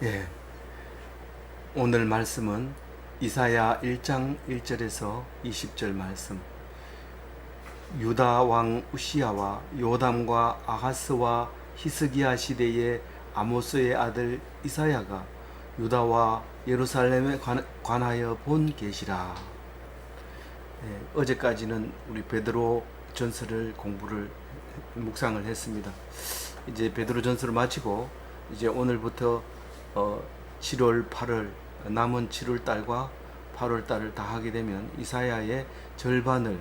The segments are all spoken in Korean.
예, 오늘 말씀은 이사야 1장 1절에서 20절 말씀. 유다 왕 우시야와 요담과 아하스와 히스기야 시대의 아모스의 아들 이사야가 유다와 예루살렘에 관하여 본 계시라. 예, 어제까지는 우리 베드로 전서를 묵상을 했습니다. 이제 베드로 전서를 마치고 이제 오늘부터 7월, 8월 남은 7월 달과 8월 달을 다 하게 되면 이사야의 절반을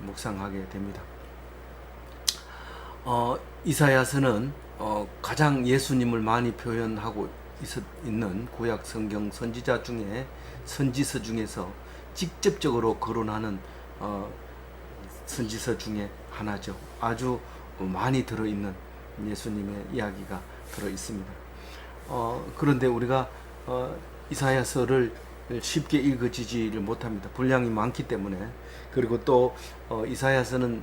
묵상하게 됩니다. 이사야서는 가장 예수님을 많이 표현하고 있는 구약 성경 선지서 중에서 직접적으로 거론하는 선지서 중에 하나죠. 아주 많이 들어있는 예수님의 이야기가 들어 있습니다. 그런데 우리가 이사야서를 쉽게 읽어지지를 못합니다. 분량이 많기 때문에. 그리고 또 이사야서는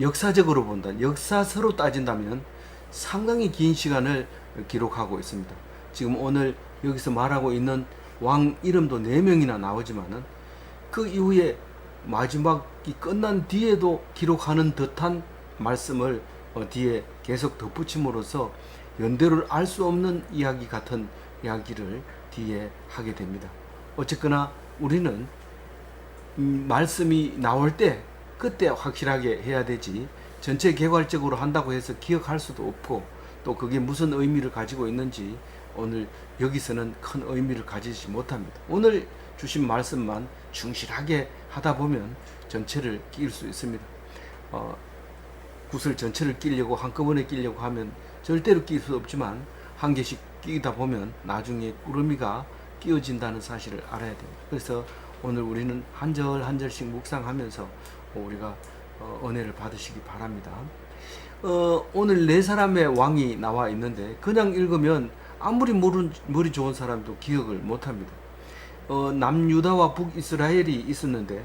역사적으로 본다, 역사서로 따진다면 상당히 긴 시간을 기록하고 있습니다. 지금 오늘 여기서 말하고 있는 왕 이름도 4명이나 나오지만은 그 이후에 마지막이 끝난 뒤에도 기록하는 듯한 말씀을 뒤에 계속 덧붙임으로써 연대를 알 수 없는 이야기 같은 이야기를 뒤에 하게 됩니다. 어쨌거나 우리는 말씀이 나올 때 그때 확실하게 해야 되지, 전체 개괄적으로 한다고 해서 기억할 수도 없고, 또 그게 무슨 의미를 가지고 있는지 오늘 여기서는 큰 의미를 가지지 못합니다. 오늘 주신 말씀만 충실하게 하다 보면 전체를 끼울 수 있습니다. 굿을 전체를 끼려고 한꺼번에 끼려고 하면 절대로 끼울 수 없지만 한 개씩 끼다 보면 나중에 꾸러미가 끼워진다는 사실을 알아야 됩니다. 그래서 오늘 우리는 한 절 한 절씩 묵상하면서 우리가 은혜를 받으시기 바랍니다. 오늘 4사람의 왕이 나와 있는데 그냥 읽으면 아무리 머리 좋은 사람도 기억을 못합니다. 남유다와 북이스라엘이 있었는데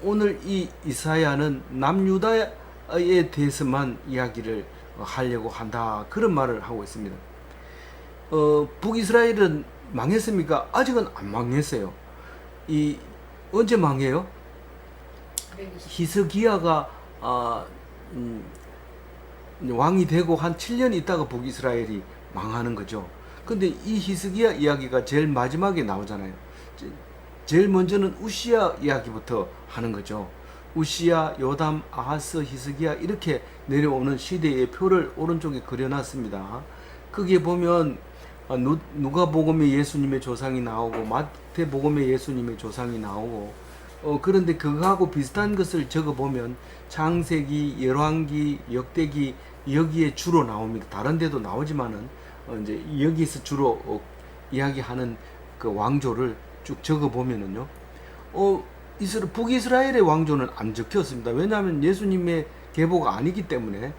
오늘 이 이사야는 남유다에 대해서만 이야기를 하려고 한다, 그런 말을 하고 있습니다. 북이스라엘은 망했습니까? 아직은 안 망했어요. 언제 망해요? 히스기야가 왕이 되고 한 7년 있다가 북이스라엘이 망하는 거죠. 근데 이 히스기야 이야기가 제일 마지막에 나오잖아요. 제일 먼저는 우시야 이야기부터 하는 거죠. 우시야, 요담, 아하스, 히스기야 이렇게 내려오는 시대의 표를 오른쪽에 그려놨습니다. 거기에 보면 누가복음에 예수님의 조상이 나오고 마태복음에 예수님의 조상이 나오고, 그런데 그거하고 비슷한 것을 적어보면 창세기, 열왕기, 역대기 여기에 주로 나옵니다. 다른 데도 나오지만은 이제 여기서 주로 이야기하는 그 왕조를 쭉 적어보면은요, 북이스라엘의 왕조는 안 적혔습니다. 왜냐하면 예수님의 계보가 아니기 때문에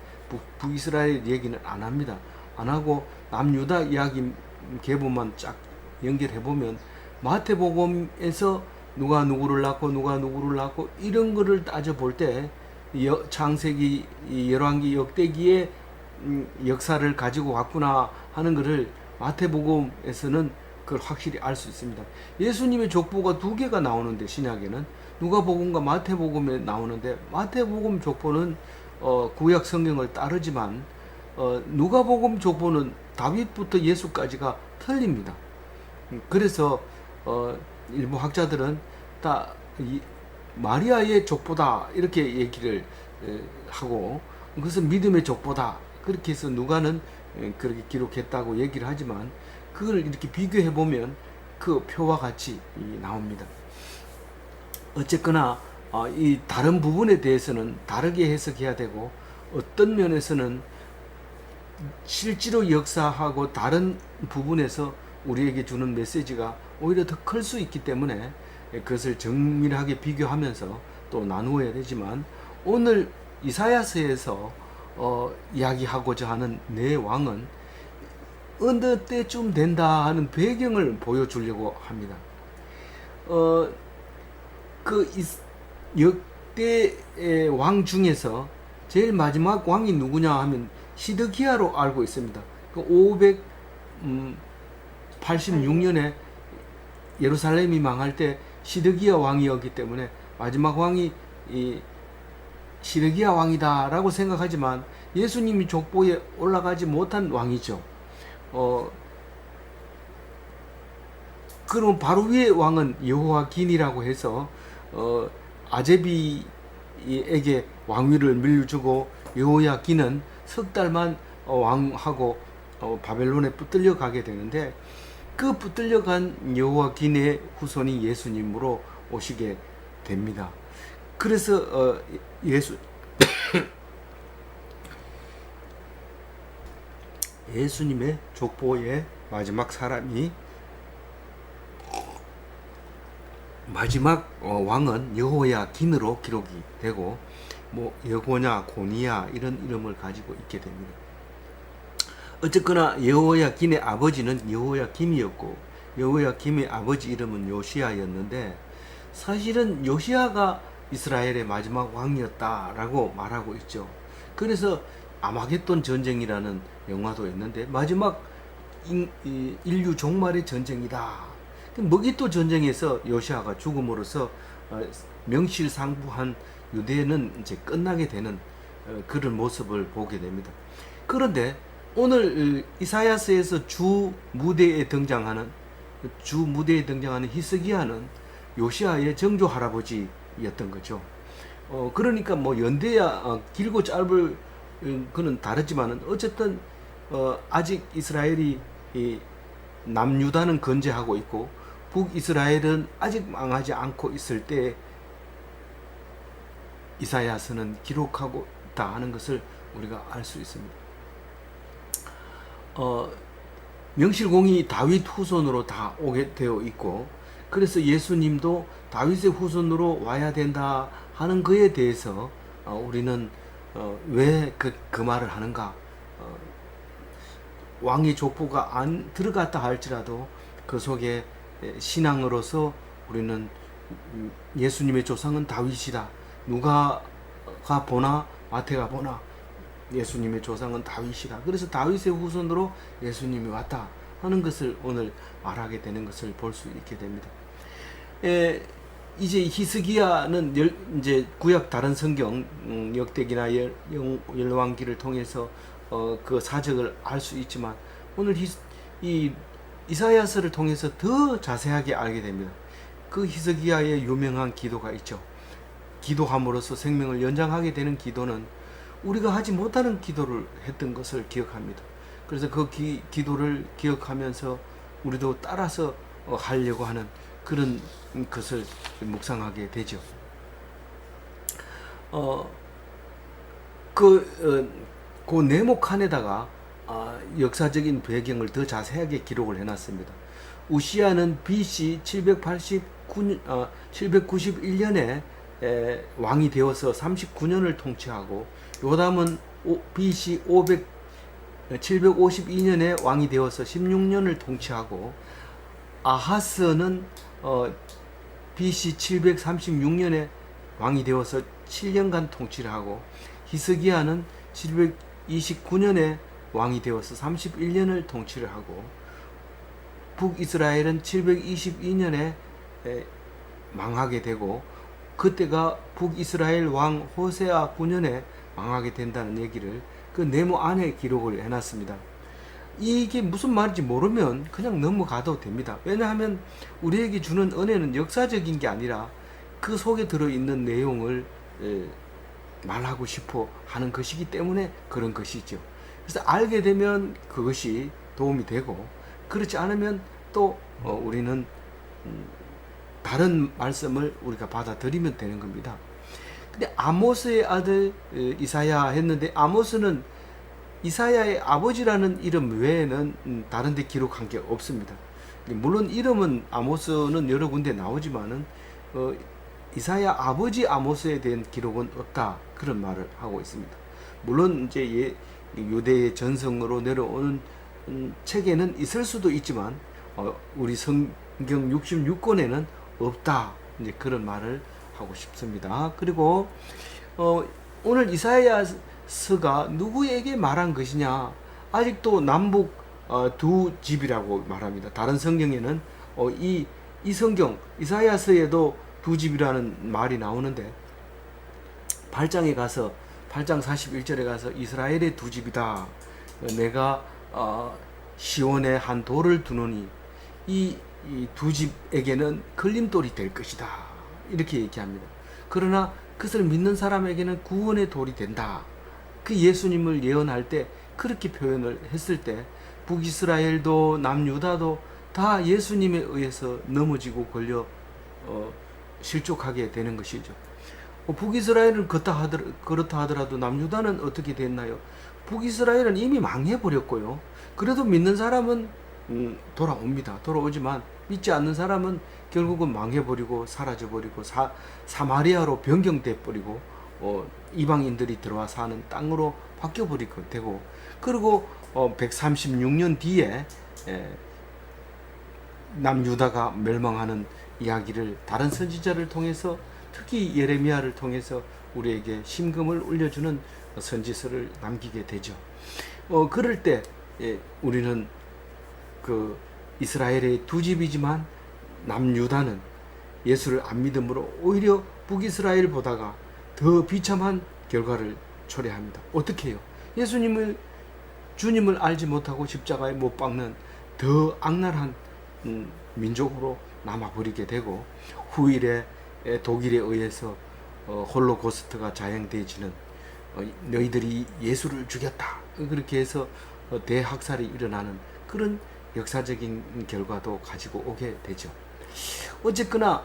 북이스라엘 얘기는 안 합니다. 안 하고 남유다 이야기 계보만 쫙 연결해보면 마태복음에서 누가 누구를 낳고 누가 누구를 낳고 이런 거를 따져볼 때 창세기, 열왕기, 역대기의 역사를 가지고 왔구나 하는 것을 마태복음에서는 그걸 확실히 알 수 있습니다. 예수님의 족보가 2개가 나오는데 신약에는 누가복음과 마태복음에 나오는데 마태복음 족보는 구약 성경을 따르지만 누가복음 족보는 다윗부터 예수까지가 틀립니다. 그래서 일부 학자들은 다 마리아의 족보다 이렇게 얘기를 하고, 그것은 믿음의 족보다 그렇게 해서 누가는 그렇게 기록했다고 얘기를 하지만 그걸 이렇게 비교해 보면 그 표와 같이 나옵니다. 어쨌거나 이 다른 부분에 대해서는 다르게 해석해야 되고, 어떤 면에서는 실제로 역사하고 다른 부분에서 우리에게 주는 메시지가 오히려 더 클 수 있기 때문에 그것을 정밀하게 비교하면서 또 나누어야 되지만, 오늘 이사야서에서 이야기하고자 하는 네 왕은 어느 때쯤 된다 하는 배경을 보여주려고 합니다. 그 역대 왕 중에서 제일 마지막 왕이 누구냐 하면 시드기야로 알고 있습니다. 그 86년에 예루살렘이 망할 때 시드기야 왕이었기 때문에 마지막 왕이 이 시드기야 왕이다라고 생각하지만 예수님이 족보에 올라가지 못한 왕이죠. 그럼 바로 위에 왕은 여호와긴이라고 해서 아제비에게 왕위를 물려주고 여호야긴은 석 달만 왕하고 바벨론에 붙들려 가게 되는데 그 붙들려 간 여호와긴의 후손이 예수님으로 오시게 됩니다. 그래서 예수님의 족보의 마지막 사람이 마지막 왕은 여호야긴으로 기록이 되고 뭐 여고냐 고니야 이런 이름을 가지고 있게 됩니다. 어쨌거나 여호야긴의 아버지는 여호야김이었고 여호야김의 아버지 이름은 요시야였는데 사실은 요시야가 이스라엘의 마지막 왕이었다라고 말하고 있죠. 그래서 아마겟돈 전쟁이라는 영화도 있는데 마지막 인류 종말의 전쟁이다. 먹잇도 전쟁에서 요시아가 죽음으로써 명실상부한 유대는 이제 끝나게 되는 그런 모습을 보게 됩니다. 그런데 오늘 이사야서에서 주 무대에 등장하는 히스기야는 요시아의 정조 할아버지였던 거죠. 그러니까 뭐 연대야 길고 짧을 그는 다르지만은 어쨌든 아직 이스라엘이 남유다는 건재하고 있고 북이스라엘은 아직 망하지 않고 있을 때 이사야서는 기록하고 있다 하는 것을 우리가 알 수 있습니다. 명실공히 다윗 후손으로 다 오게 되어 있고 그래서 예수님도 다윗의 후손으로 와야 된다 하는 것에 대해서 우리는 왜 그 말을 하는가? 왕의 족보가 안 들어갔다 할지라도 그 속에 신앙으로서 우리는 예수님의 조상은 다윗이다. 누가가 보나 마태가 보나 예수님의 조상은 다윗이다. 그래서 다윗의 후손으로 예수님이 왔다 하는 것을 오늘 말하게 되는 것을 볼 수 있게 됩니다. 이제 히스기야는 이제 구약 다른 성경 역대기나 열왕기를 통해서 그 사적을 알 수 있지만 오늘 이 이사야서를 통해서 더 자세하게 알게 됩니다. 그 히스기야의 유명한 기도가 있죠. 기도함으로써 생명을 연장하게 되는 기도는 우리가 하지 못하는 기도를 했던 것을 기억합니다. 그래서 그 기도를 기억하면서 우리도 따라서 하려고 하는 그런 것을 묵상하게 되죠. 그 네모 칸에다가 역사적인 배경을 더 자세하게 기록을 해놨습니다. 우시야는 BC 791년에 왕이 되어서 39년을 통치하고 요담은 BC 752년에 왕이 되어서 16년을 통치하고 아하스는 BC 736년에 왕이 되어서 7년간 통치를 하고 히스기야는 729년에 왕이 되어서 31년을 통치를 하고 북이스라엘은 722년에 망하게 되고 그때가 북이스라엘 왕 호세아 9년에 망하게 된다는 얘기를 그 네모 안에 기록을 해놨습니다. 이게 무슨 말인지 모르면 그냥 넘어가도 됩니다. 왜냐하면 우리에게 주는 은혜는 역사적인 게 아니라 그 속에 들어있는 내용을 말하고 싶어 하는 것이기 때문에 그런 것이죠. 그래서 알게 되면 그것이 도움이 되고 그렇지 않으면 또 우리는 다른 말씀을 우리가 받아들이면 되는 겁니다. 근데 아모스의 아들 이사야 했는데 아모스는 이사야의 아버지라는 이름 외에는 다른 데 기록한 게 없습니다. 물론 이름은 아모스는 여러 군데 나오지만은 이사야 아버지 아모스에 대한 기록은 없다 그런 말을 하고 있습니다. 물론 이제 유대의 전성으로 내려오는 책에는 있을 수도 있지만 우리 성경 66권에는 없다 이제 그런 말을 하고 싶습니다. 그리고 오늘 이사야서가 누구에게 말한 것이냐? 아직도 남북 두 집이라고 말합니다. 다른 성경에는 이 성경 이사야서에도 두 집이라는 말이 나오는데 8장에 가서 8장 41절에 가서 이스라엘의 두 집이다. 내가 시온에 한 돌을 두노니 이 두 집에게는 걸림돌이 될 것이다. 이렇게 얘기합니다. 그러나 그것을 믿는 사람에게는 구원의 돌이 된다. 그 예수님을 예언할 때 그렇게 표현을 했을 때 북이스라엘도 남유다도 다 예수님에 의해서 넘어지고 걸려 실족하게 되는 것이죠. 북이스라엘은 그렇다 하더라도 남유다는 어떻게 됐나요? 북이스라엘은 이미 망해버렸고요. 그래도 믿는 사람은 돌아옵니다. 돌아오지만 믿지 않는 사람은 결국은 망해버리고 사라져버리고 사마리아로 변경돼 버리고 이방인들이 들어와 사는 땅으로 바뀌어버리게 되고, 그리고 136년 뒤에 남유다가 멸망하는 이야기를 다른 선지자를 통해서, 특히 예레미야를 통해서 우리에게 심금을 울려주는 선지서를 남기게 되죠. 그럴 때 우리는 그 이스라엘의 두 집이지만 남유다는 예수를 안 믿음으로 오히려 북이스라엘보다가 더 비참한 결과를 초래합니다. 어떻게 해요? 주님을 알지 못하고 십자가에 못 박는 더 악랄한 민족으로 남아버리게 되고, 후일에 독일에 의해서 홀로코스트가 자행되어지는, 너희들이 예수를 죽였다, 그렇게 해서 대학살이 일어나는 그런 역사적인 결과도 가지고 오게 되죠. 어쨌거나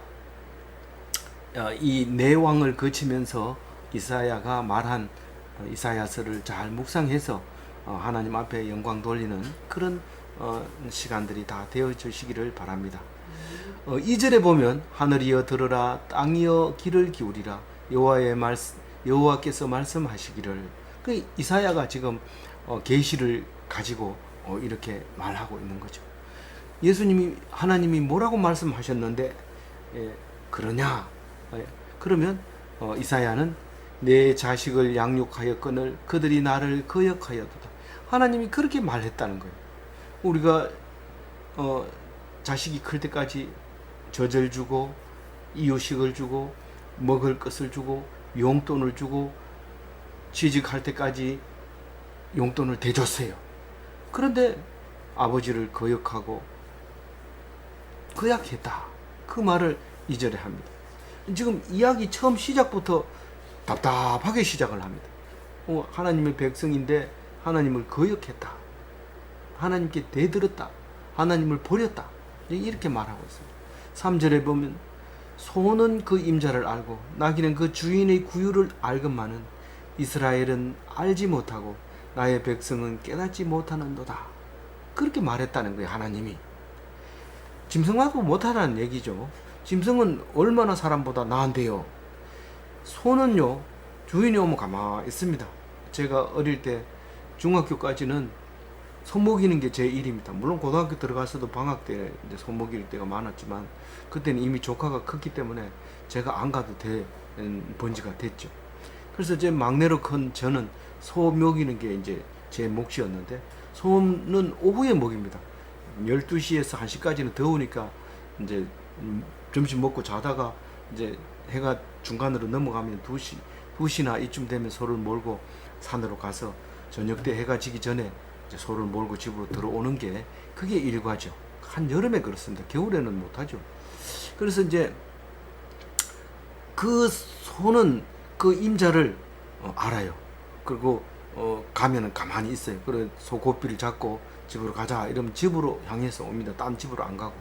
이 내왕을 거치면서 이사야가 말한 이사야서를 잘 묵상해서 하나님 앞에 영광 돌리는 그런 시간들이 다 되어 주시기를 바랍니다. 2절에 보면 하늘이여 들으라, 땅이여 귀를 기울이라, 여호와께서 말씀하시기를. 그 이사야가 지금 계시를 가지고 이렇게 말하고 있는 거죠. 하나님이 뭐라고 말씀하셨는데 그러냐? 그러면 이사야는 내 자식을 양육하였거늘 그들이 나를 거역하였도다. 하나님이 그렇게 말했다는 거예요. 우리가 자식이 클 때까지 젖을 주고 이유식을 주고 먹을 것을 주고 용돈을 주고 취직할 때까지 용돈을 대줬어요. 그런데 아버지를 거역하고 거역했다. 그 말을 2절에 합니다. 지금 이야기 처음 시작부터 답답하게 시작을 합니다. 하나님의 백성인데 하나님을 거역했다. 하나님께 대들었다. 하나님을 버렸다. 이렇게 말하고 있습니다. 3절에 보면 소는 그 임자를 알고 나귀는 그 주인의 구유를 알건만은 이스라엘은 알지 못하고 나의 백성은 깨닫지 못하는도다. 그렇게 말했다는 거예요. 하나님이 짐승하고 못하라는 얘기죠. 짐승은 얼마나 사람보다 나은데요. 소는요, 주인이 오면 가만히 있습니다. 제가 어릴 때 중학교까지는 소 먹이는 게 제 일입니다. 물론 고등학교 들어가서도 방학 때 이제 소 먹일 때가 많았지만 그때는 이미 조카가 컸기 때문에 제가 안 가도 되는 번지가 됐죠. 그래서 제 막내로 큰 저는 소 먹이는 게 이제 제 몫이었는데, 소는 오후에 먹입니다. 12시에서 1시까지는 더우니까 이제 점심 먹고 자다가 이제 해가 중간으로 넘어가면 2시나 이쯤 되면 소를 몰고 산으로 가서 저녁 때 해가 지기 전에 이제 소를 몰고 집으로 들어오는 게 그게 일과죠. 한여름에 그렇습니다. 겨울에는 못하죠. 그래서 이제 그 소는 그 임자를 알아요. 그리고 가면은 가만히 있어요. 그래 소 고삐를 잡고 집으로 가자 이러면 집으로 향해서 옵니다. 딴 집으로 안 가고.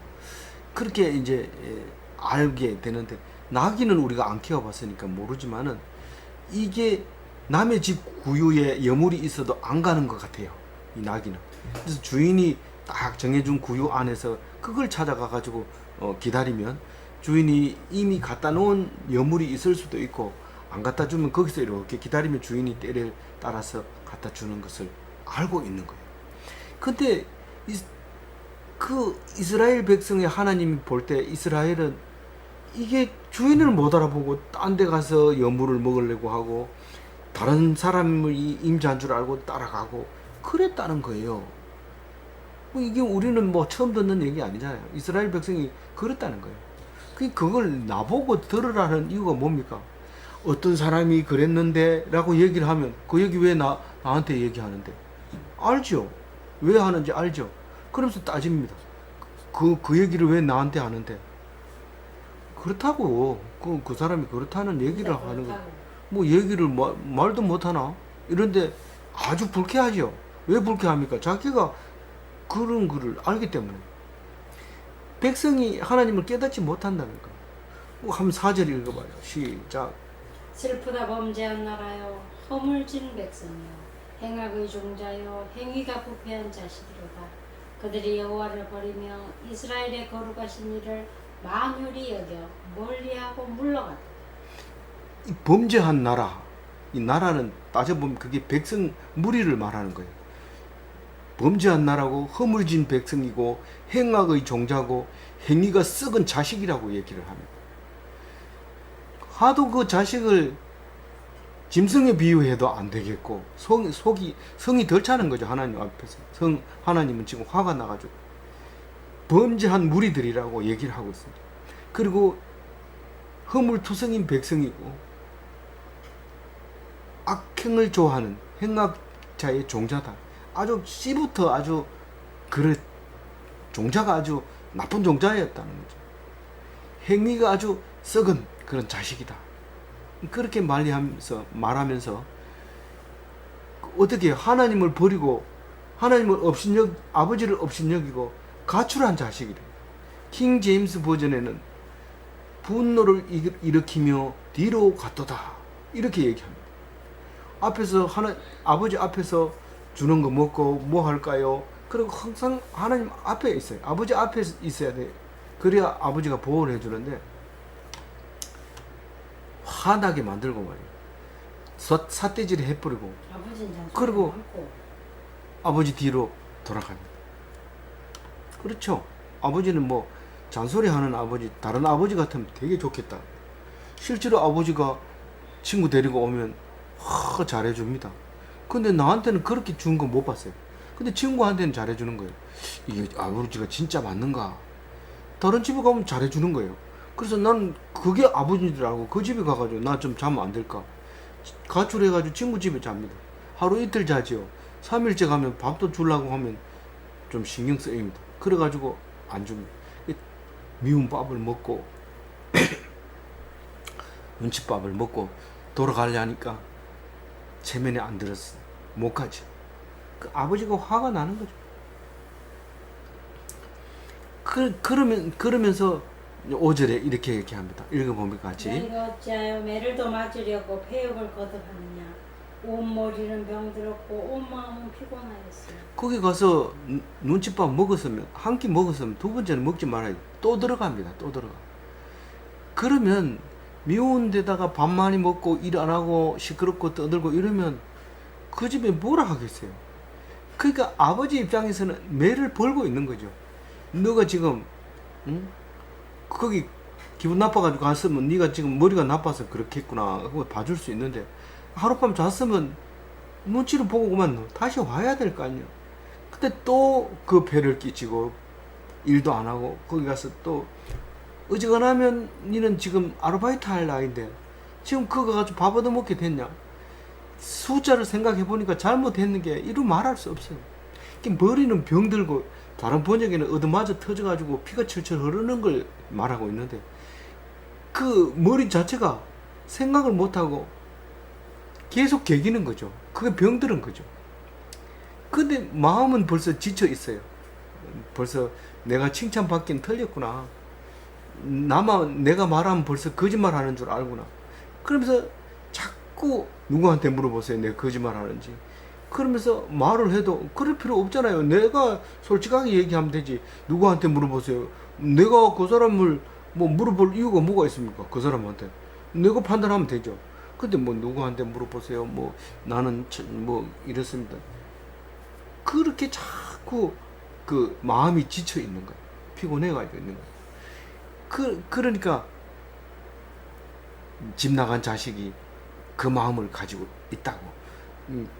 그렇게 이제 알게 되는데, 나귀는 우리가 안 키워봤으니까 모르지만은 이게 남의 집 구유에 여물이 있어도 안 가는 것 같아요. 이 나귀는. 그래서 주인이 딱 정해준 구유 안에서 그걸 찾아가 가지고 기다리면 주인이 이미 갖다 놓은 여물이 있을 수도 있고, 안 갖다 주면 거기서 이렇게 기다리면 주인이 때를 따라서 갖다 주는 것을 알고 있는 거예요. 근데 그 이스라엘 백성의 하나님이 볼 때 이스라엘은 이게 주인을 못 알아보고 딴 데 가서 여물을 먹으려고 하고 다른 사람을 임자인 줄 알고 따라가고 그랬다는 거예요. 뭐 이게 우리는 뭐 처음 듣는 얘기 아니잖아요. 이스라엘 백성이 그랬다는 거예요. 그걸 나보고 들으라는 이유가 뭡니까? 어떤 사람이 그랬는데 라고 얘기를 하면 그 얘기 왜 나한테 얘기하는데? 알죠. 왜 하는지 알죠. 그러면서 따집니다. 그 얘기를 왜 나한테 하는데? 그렇다고 그 사람이 그렇다는 얘기를 하는 거. 뭐 얘기를 말도 못하나? 이런데 아주 불쾌하죠. 왜 불쾌합니까? 자기가 그런 거를 알기 때문에. 백성이 하나님을 깨닫지 못한다는 거. 한번 4절 읽어봐요. 시작. 슬프다 범죄한 나라여 허물진 백성이여 행악의 종자여 행위가 부패한 자식이로다. 그들이 여호와를 버리며 이스라엘의 거룩하신 이를 만홀히 여겨 멀리하고 물러갔다. 이 범죄한 나라, 이 나라는 따져보면 그게 백성 무리를 말하는 거예요. 범죄한 나라고 허물진 백성이고 행악의 종자고 행위가 썩은 자식이라고 얘기를 합니다. 하도 그 자식을 짐승에 비유해도 안 되겠고 성이 덜 차는 거죠. 하나님 앞에서. 하나님은 지금 화가 나가지고 범죄한 무리들이라고 얘기를 하고 있습니다. 그리고 허물투성인 백성이고 악행을 좋아하는 행악자의 종자다. 아주 씨부터 아주 종자가 아주 나쁜 종자였다는 거죠. 행위가 아주 썩은 그런 자식이다. 그렇게 말하면서 어떻게 하나님을 버리고 아버지를 업신여기고 가출한 자식이래. 킹 제임스 버전에는 분노를 일으키며 뒤로 갔도다 이렇게 얘기합니다. 앞에서 아버지 앞에서 주는 거 먹고 뭐 할까요? 그리고 항상 하나님 앞에 있어요. 아버지 앞에 있어야 돼. 그래야 아버지가 보호를 해주는데 화나게 만들고 말이에요. 삿대질을 해버리고 그리고 아버지 뒤로 돌아갑니다. 그렇죠. 아버지는 뭐 잔소리하는 아버지, 다른 아버지 같으면 되게 좋겠다. 실제로 아버지가 친구 데리고 오면 잘해줍니다. 근데 나한테는 그렇게 준 거 못 봤어요. 근데 친구한테는 잘해주는 거예요. 이게 아버지가 진짜 맞는가? 다른 집에 가면 잘해주는 거예요. 그래서 난 그게 아버지인 줄 알고 그 집에 가가지고 나 좀 자면 안 될까? 가출해가지고 친구 집에 잡니다. 하루 이틀 자지요. 3일째 가면 밥도 주려고 하면 좀 신경 쓰입니다. 그래가지고 안 줍니다. 미운 밥을 먹고 눈칫밥을 먹고 돌아가려니까 체면에 안 들었어. 못 가지. 그 아버지가 화가 나는 거죠. 그러면서 5절에 이렇게 얘기합니다. 읽어보면 같이. 너희가 어찌하여 매를 더 맞으려고 폐역을 거듭하느냐. 온 머리는 병들었고 온 마음은 피곤하였어요. 거기 가서 눈칫밥 먹었으면 한 끼 먹었으면 두 번째는 먹지 말아요. 또 들어갑니다. 또 들어가. 그러면 미운 데다가 밥 많이 먹고 일 안 하고 시끄럽고 떠들고 이러면 그 집에 뭐라 하겠어요. 그러니까 아버지 입장에서는 매를 벌고 있는 거죠. 너가 지금 거기 기분 나빠가지고 갔으면 네가 지금 머리가 나빠서 그렇게 했구나 그거 봐줄 수 있는데 하룻밤 잤으면 눈치를 보고 그만 다시 와야 될 거 아니에요. 근데 또 그 배를 끼치고 일도 안 하고 거기 가서 또 어지간하면 니는 지금 아르바이트 할 나이인데 지금 그거 가지고 밥 얻어먹게 됐냐. 숫자를 생각해 보니까 잘못했는 게 이루 말할 수 없어요. 머리는 병들고 다른 번역에는 얻어맞아 터져가지고 피가 철철 흐르는 걸 말하고 있는데 그 머리 자체가 생각을 못하고 계속 개기는 거죠. 그게 병들은 거죠. 근데 마음은 벌써 지쳐 있어요. 벌써 내가 칭찬받긴 틀렸구나. 내가 말하면 벌써 거짓말 하는 줄 알구나. 그러면서 자꾸 누구한테 물어보세요. 내가 거짓말 하는지. 그러면서 말을 해도 그럴 필요 없잖아요. 내가 솔직하게 얘기하면 되지. 누구한테 물어보세요. 내가 그 사람을 뭐 물어볼 이유가 뭐가 있습니까? 그 사람한테. 내가 판단하면 되죠. 근데 뭐 누구한테 물어보세요. 뭐 나는 뭐 이렇습니다. 그렇게 자꾸 그 마음이 지쳐 있는 거예요. 피곤해가지고 있는 거예요. 그러니까 집 나간 자식이 그 마음을 가지고 있다고.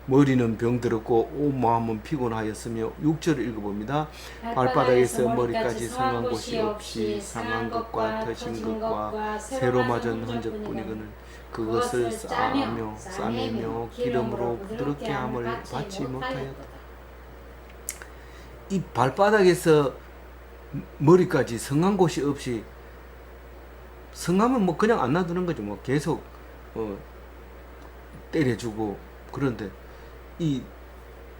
머리는 병들었고 온 마음은 피곤하였으며 6절을 읽어봅니다. 발바닥에서 머리까지 상한 곳이 없이 상한 것과 터진 것과 새로 맞은 흔적뿐이거늘 그것을 싸매며 기름으로 부드럽게 함을 받지 못하였다. 이 발바닥에서 머리까지 성한 곳이 없이, 성하면 뭐 그냥 안 놔두는 거죠. 뭐 계속 때려주고. 그런데 이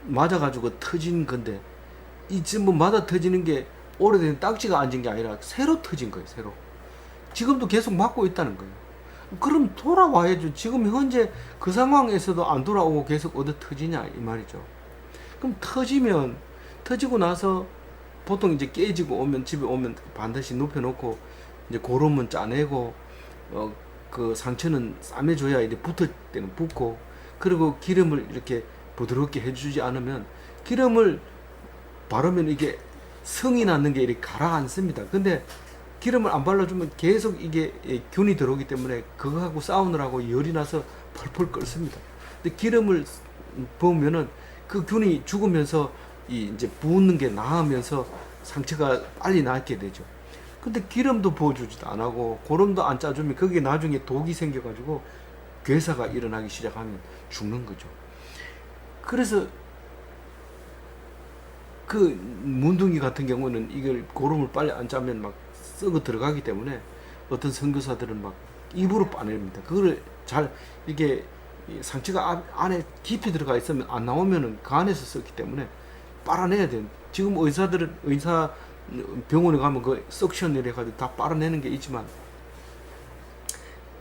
맞아가지고 터진 건데, 이 전부 맞아 터지는 게 오래된 딱지가 앉은 게 아니라 새로 터진 거예요. 새로. 지금도 계속 맞고 있다는 거예요. 그럼 돌아와야죠. 지금 현재 그 상황에서도 안 돌아오고 계속 어디 터지냐 이 말이죠. 그럼 터지고 나서 보통 이제 깨지고 오면, 집에 오면 반드시 눕혀놓고 이제 고름은 짜내고 그 상처는 싸매줘야 이제 붙을 때는 붙고, 그리고 기름을 이렇게 부드럽게 해주지 않으면, 기름을 바르면 이게 성이 나는 게 이렇게 가라앉습니다. 근데 기름을 안 발라주면 계속 이게 균이 들어오기 때문에 그거하고 싸우느라고 열이 나서 펄펄 끓습니다. 근데 기름을 부으면은 그 균이 죽으면서 이제 부은 게 나으면서 상처가 빨리 낫게 되죠. 근데 기름도 부어주지도 안 하고 고름도 안 짜주면 그게 나중에 독이 생겨가지고 괴사가 일어나기 시작하면 죽는 거죠. 그래서 그 문둥이 같은 경우는 이걸 고름을 빨리 안 짜면 막 썩어 들어가기 때문에 어떤 선교사들은 막 입으로 빠냅니다. 그거를 잘, 이게 상처가 안에 깊이 들어가 있으면 안 나오면은 그 안에서 썩기 때문에 빨아내야 돼요. 지금 의사 병원에 가면 그 석션 이래가지고 다 빨아내는 게 있지만,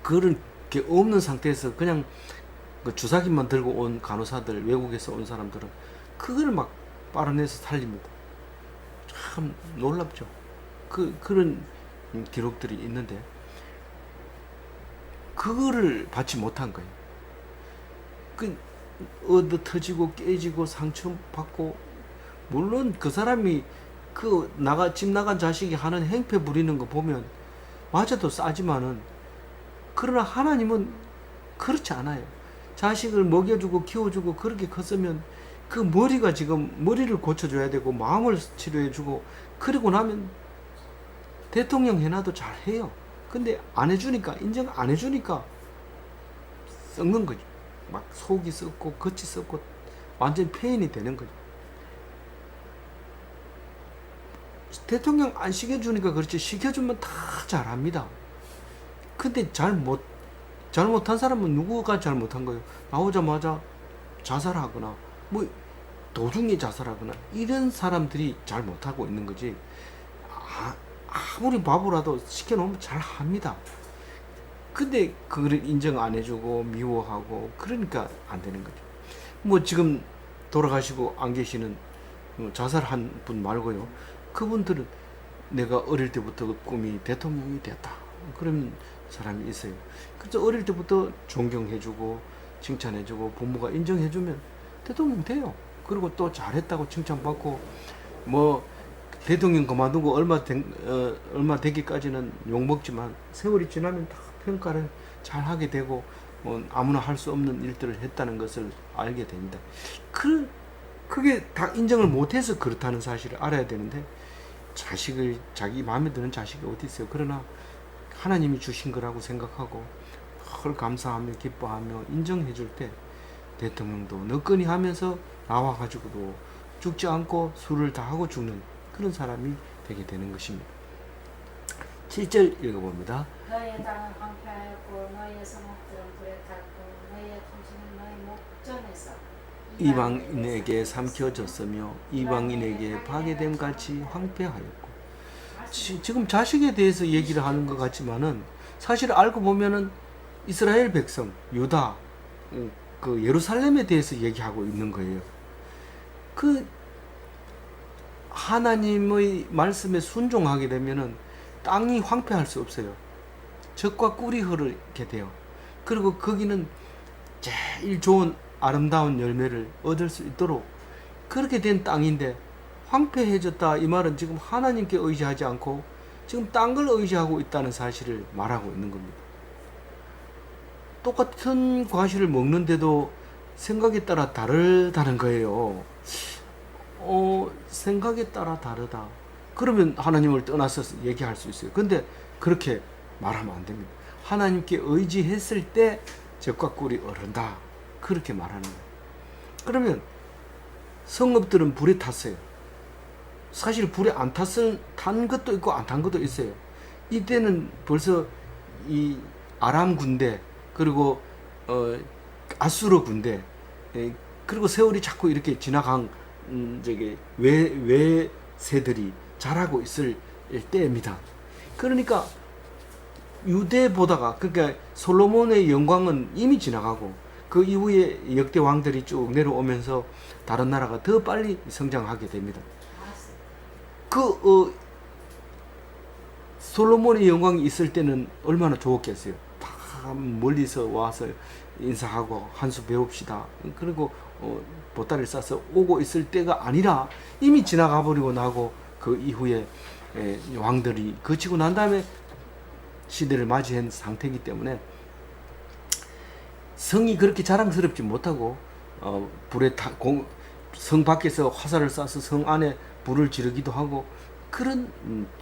그런 게 없는 상태에서 그냥 그 주사기만 들고 온 간호사들, 외국에서 온 사람들은 그걸 막 빨아내서 살립니다. 참 놀랍죠. 그런 기록들이 있는데, 그거를 받지 못한 거예요. 얻어 터지고 깨지고 상처 받고, 물론 그 사람이 집 나간 자식이 하는 행패 부리는 거 보면 맞아도 싸지만은, 그러나 하나님은 그렇지 않아요. 자식을 먹여주고 키워주고 그렇게 컸으면 그 머리를 고쳐줘야 되고 마음을 치료해주고, 그리고 나면 대통령 해놔도 잘해요. 근데 안 해주니까, 인정 안 해주니까 썩는 거죠. 막 속이 썩고 겉이 썩고 완전 폐인이 되는 거죠. 대통령 안 시켜주니까 그렇지, 시켜주면 다 잘합니다. 근데 잘못한 사람은 누구가 잘못한 거예요? 나오자마자 자살하거나 뭐 도중에 자살하거나 이런 사람들이 잘못하고 있는 거지, 아무리 바보라도 시켜놓으면 잘합니다. 근데 그걸 인정 안 해주고 미워하고 그러니까 안 되는 거죠. 뭐 지금 돌아가시고 안 계시는 자살한 분 말고요, 그분들은 내가 어릴 때부터 그 꿈이 대통령이 됐다, 그런 사람이 있어요. 그래서 어릴 때부터 존경해주고 칭찬해주고 부모가 인정해주면 대통령 돼요. 그리고 또 잘했다고 칭찬받고, 뭐 대통령 그만두고 얼마 되기까지는 욕먹지만 세월이 지나면 다 평가를 잘 하게 되고, 뭐 아무나 할 수 없는 일들을 했다는 것을 알게 됩니다. 그게 다 인정을 못해서 그렇다는 사실을 알아야 되는데, 자기 마음에 드는 자식이 어디 있어요. 그러나 하나님이 주신 거라고 생각하고 그걸 감사하며 기뻐하며 인정해 줄 때, 대통령도 너끈히 하면서 나와가지고도 죽지 않고 술을 다 하고 죽는 그런 사람이 되게 되는 것입니다. 7절 읽어봅니다. 너의 땅은 황폐하였고 너의 성읍들은 불에 탔고 너의 통치는 너의 목전에서 이방인에게 삼켜졌으며 이방인에게 파괴됨 같이 황폐하였고. 지금 자식에 대해서 얘기를 하는 것 같지만은 사실 알고 보면은 이스라엘 백성, 유다, 그 예루살렘에 대해서 얘기하고 있는 거예요. 그 하나님의 말씀에 순종하게 되면은 땅이 황폐할 수 없어요. 젖과 꿀이 흐르게 돼요. 그리고 거기는 제일 좋은 아름다운 열매를 얻을 수 있도록 그렇게 된 땅인데, 황폐해졌다 이 말은 지금 하나님께 의지하지 않고 지금 딴 걸 의지하고 있다는 사실을 말하고 있는 겁니다. 똑같은 과실을 먹는데도 생각에 따라 다르다는 거예요. 생각에 따라 다르다. 그러면 하나님을 떠나서 얘기할 수 있어요. 근데 그렇게 말하면 안 됩니다. 하나님께 의지했을 때 적과 꿀이 어른다. 그렇게 말하는 거예요. 그러면 성읍들은 불에 탔어요. 사실 불에 안 탄 것도 있고 안 탄 것도 있어요. 이때는 벌써 이 아람 군대 그리고 아수르 군대 그리고 세월이 자꾸 이렇게 지나간 저기 외세들이 잘하고 있을 때입니다. 그러니까 유대보다가 그러니까 솔로몬의 영광은 이미 지나가고 그 이후에 역대 왕들이 쭉 내려오면서 다른 나라가 더 빨리 성장하게 됩니다. 솔로몬의 영광이 있을 때는 얼마나 좋았겠어요. 다 멀리서 와서 인사하고 한 수 배웁시다. 그리고 보따리를 싸서 오고 있을 때가 아니라 이미 지나가 버리고 나고 그 이후에 왕들이 거치고 난 다음에 시대를 맞이한 상태이기 때문에 성이 그렇게 자랑스럽지 못하고 성 밖에서 화살을 쏴서 성 안에 불을 지르기도 하고 그런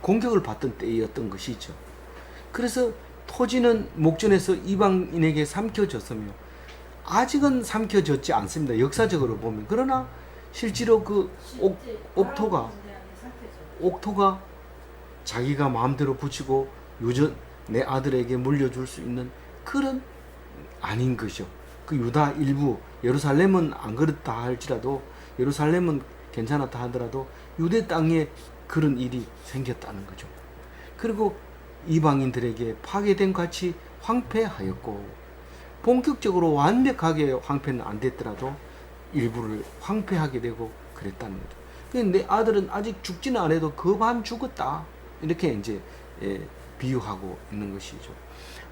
공격을 받던 때였던 것이죠. 그래서 토지는 목전에서 이방인에게 삼켜졌으며 아직은 삼켜졌지 않습니다. 역사적으로 보면. 그러나 실제로 그 옥토가 자기가 마음대로 붙이고 내 아들에게 물려줄 수 있는 그런 아닌 것이죠. 그 유다 일부 예루살렘은 안 그렇다 할지라도 예루살렘은 괜찮았다 하더라도 유대 땅에 그런 일이 생겼다는 거죠. 그리고 이방인들에게 파괴된 같이 황폐하였고 본격적으로 완벽하게 황폐는 안 됐더라도 일부를 황폐하게 되고 그랬다는 거죠. 내 아들은 아직 죽지는 않아도 그 반 죽었다. 이렇게 이제 비유하고 있는 것이죠.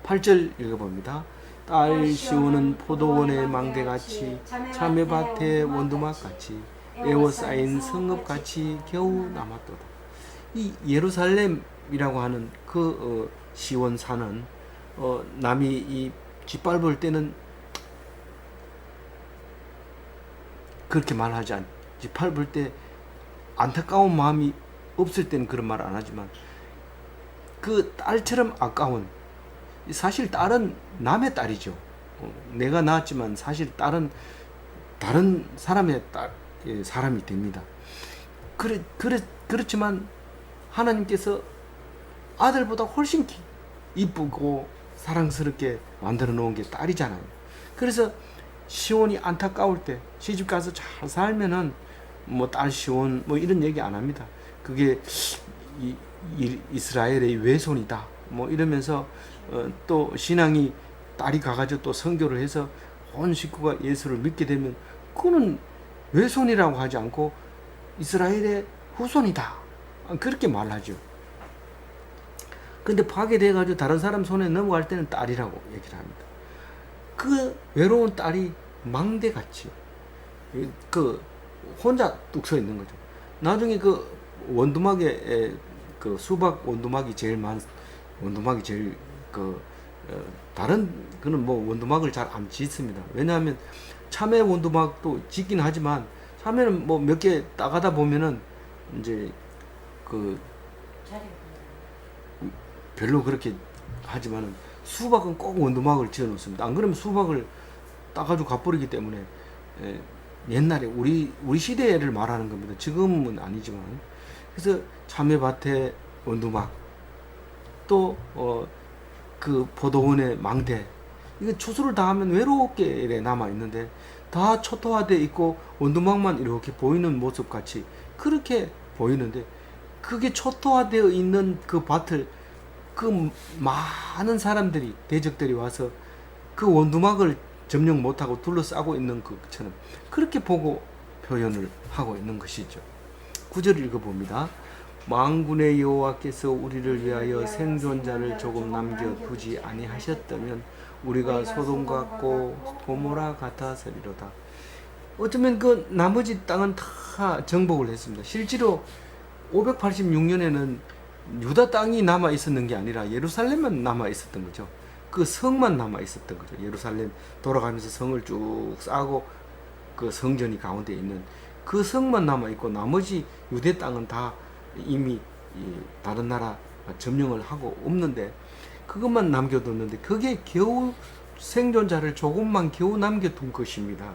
8절 읽어봅니다. 딸 시온은 포도원의 망대같이 참외밭의 원두막같이 에워싸인 성읍같이 겨우 남았도다. 이 예루살렘이라고 하는 그 시온 산은 남이 이 짓밟을 때는 그렇게 말하지 않. 짓밟을 때 안타까운 마음이 없을 때는 그런 말 안 하지만 그 딸처럼 아까운 사실 딸은 남의 딸이죠. 내가 낳았지만 사실 딸은 다른 사람의 사람이 됩니다. 그렇지만 하나님께서 아들보다 훨씬 이쁘고 사랑스럽게 만들어 놓은 게 딸이잖아요. 그래서 시온이 안타까울 때 시집 가서 잘 살면은 뭐 딸 시온 뭐 이런 얘기 안 합니다. 그게 이스라엘의 외손이다. 뭐 이러면서 또 신앙이 딸이 가가지고 또 선교를 해서 온 식구가 예수를 믿게 되면 그거는 외손이라고 하지 않고 이스라엘의 후손이다. 그렇게 말하죠. 근데 파괴돼가지고 다른 사람 손에 넘어갈 때는 딸이라고 얘기를 합니다. 그 외로운 딸이 망대같이 혼자 뚝 서 있는 거죠. 나중에 그 원두막에 그 수박 원두막이 제일 다른 그는 뭐 원두막을 잘 안 짓습니다. 왜냐하면 참외 원두막도 짓긴 하지만 참외는 뭐 몇 개 따가다 보면은 이제 그 별로 그렇게 하지만은 수박은 꼭 원두막을 지어 놓습니다. 안 그러면 수박을 따가지고 가버리기 때문에 옛날에 우리 시대를 말하는 겁니다. 지금은 아니지만. 그래서 참외밭에 원두막 또 그 포도원의 망대 이거 추수를 다 하면 외롭게 남아 있는데 다 초토화돼 있고 원두막만 이렇게 보이는 모습 같이 그렇게 보이는데 그게 초토화되어 있는 그 밭을 그 많은 사람들이 대적들이 와서 그 원두막을 점령 못하고 둘러싸고 있는 것처럼 그렇게 보고 표현을 하고 있는 것이죠. 9절 읽어봅니다. 만군의 여호와께서 우리를 위하여 생존자를 조금 남겨두지 아니하셨다면 우리가 소돔 같고 고모라 같아서리로다. 어쩌면 그 나머지 땅은 다 정복을 했습니다. 실제로 586년에는 유다 땅이 남아 있었는 게 아니라 예루살렘만 남아 있었던 거죠. 그 성만 남아 있었던 거죠. 예루살렘 돌아가면서 성을 쭉 쌓고 그 성전이 가운데 있는 그 성만 남아 있고 나머지 유대 땅은 다 이미 다른 나라 점령을 하고 없는데 그것만 남겨뒀는데 그게 겨우 생존자를 조금만 겨우 남겨둔 것입니다.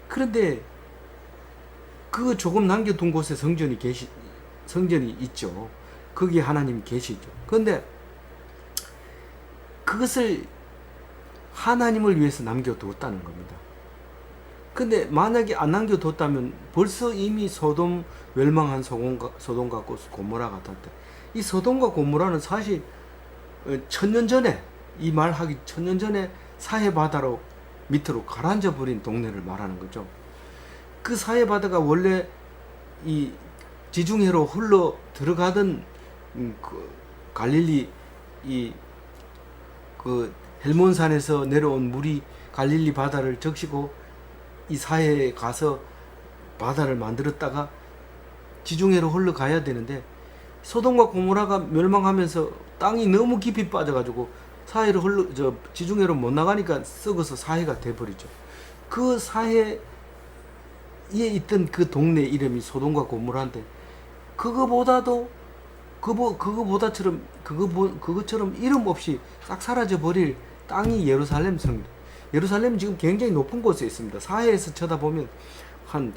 그런데 그 조금 남겨둔 곳에 성전이 있죠. 거기에 하나님이 계시죠. 그런데 그것을 하나님을 위해서 남겨두었다는 겁니다. 근데 만약에 안 남겨뒀다면 벌써 이미 소돔 멸망한 소돔과 고모라 같았대. 이 소돔과 고모라는 사실 1000년 전에 이 말하기 1000년 전에 사해 바다로 밑으로 가라앉아 버린 동네를 말하는 거죠. 그 사해 바다가 원래 이 지중해로 흘러 들어가던 그 갈릴리 그 헬몬산에서 내려온 물이 갈릴리 바다를 적시고 이 사해에 가서 바다를 만들었다가 지중해로 흘러가야 되는데 소돔과 고모라가 멸망하면서 땅이 너무 깊이 빠져가지고 지중해로 못 나가니까 썩어서 사해가 돼버리죠. 그 사해에 있던 그 동네 이름이 소돔과 고모라인데 그거처럼 이름 없이 싹 사라져 버릴 땅이 예루살렘 성입니다. 예루살렘은 지금 굉장히 높은 곳에 있습니다. 사해에서 쳐다보면 한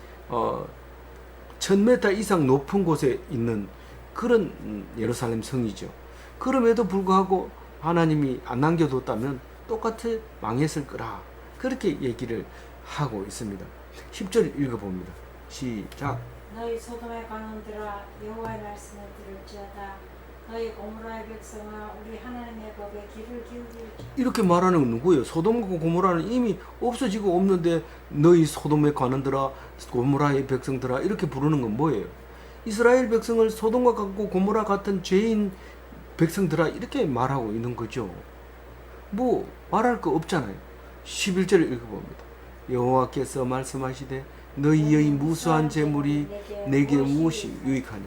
1000m 이상 높은 곳에 있는 그런 예루살렘 성이죠. 그럼에도 불구하고 하나님이 안 남겨뒀다면 똑같이 망했을 거라 그렇게 얘기를 하고 있습니다. 10절 읽어봅니다. 시작. 너희 소돔에 가는들아 여호와의 말씀을 들을지어다. 너희 고모라의 백성아 우리 하나님의 법에 귀를 기울일지어다. 이렇게 말하는 건 누구예요? 소돔과 고모라는 이미 없어지고 없는데 너희 소돔에 가는들아 고모라의 백성들아 이렇게 부르는 건 뭐예요? 이스라엘 백성을 소돔과 고모라 같은 죄인 백성들아 이렇게 말하고 있는 거죠. 뭐 말할 거 없잖아요. 11절을 읽어봅니다. 여호와께서 말씀하시되 너희의 무수한 재물이 내게 무엇이 유익하냐?